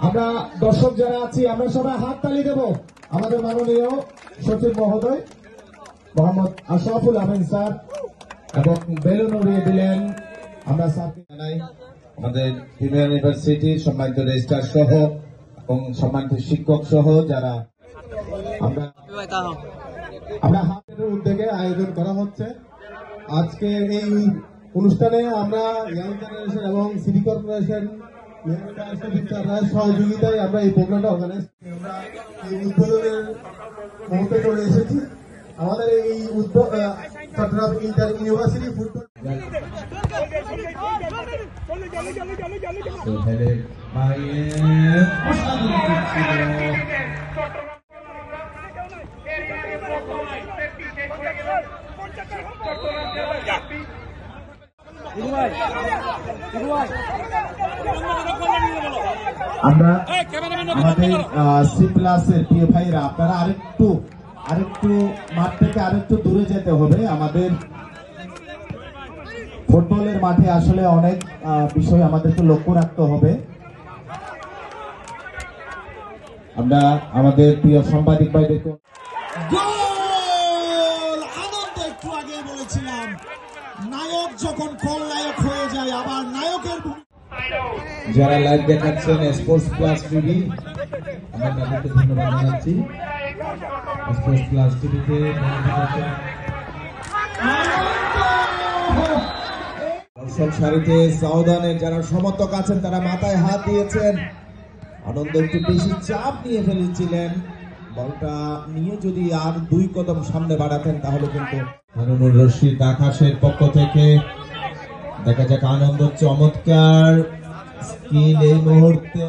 আমরা দর্শক যারা আছি আমরা সবাই হাত তালি দেব আমাদের মাননীয় সচিব মহোদয় মোহাম্মদ আশরাফুল আমিন স্যার এবং বেলুন উড়িয়ে দিলেন। আমরা স্যারকে জানাই আমাদের প্রিমিয়ার ইউনিভার্সিটির সম্মানিত রেজিস্ট্রার সহ এবং সম্মানিত শিক্ষক সহ যারা আমরা হাতের উদ্যোগে আয়োজন করা হচ্ছে। আজকে এই অনুষ্ঠানে আমরা ইয়াং জেনারেশন এবং সিটি কর্পোরেশন সহযোগিতায় আমরা এই প্রোগ্রামটা অর্গানাইজ উদ্বোধনের মুহূর্তে চলে এসেছি। আমাদের এই উদ্যোগ চট্টগ্রাম ইন্টার ইউনিভার্সিটি ফুটবল আমরা আমাদের সি প্লাসের প্রিয় ভাইরা আপনারা আরেকটু মাঠ থেকে আরেকটু দূরে যেতে হবে। আমাদের ফুটবলের মাঠে আসলে অনেক বিষয় আমাদেরকে লক্ষ্য রাখতে হবে। আমরা আমাদের প্রিয় সাংবাদিক ভাইদেরকে আনন্দ একটু আগে বলেছিলাম নায়ক যখন খলনায়ক হয়ে যায় আবার নায়কের যারা লাইভ দেখাচ্ছেন স্পোর্টস প্লাস টিভি আমরা তাদেরকে ধন্যবাদ জানাচ্ছি। স্পোর্টস প্লাস টিভিতে দর্শক সারিতে সাউদানের যারা সমর্থক আছেন তারা মাথায় হাত দিয়েছেন। আনন্দ একটু বেশি চাপ নিয়ে ফেলেছিলেন, বলটা নিয়ে যদি আর 2 কদম সামনে বাড়াতেন তাহলে কিন্তু হারুনুর রশিদ আকাশের পক্ষ থেকে দেখা যাক আনন্দ চমৎকার স্কিল এই মুহূর্তে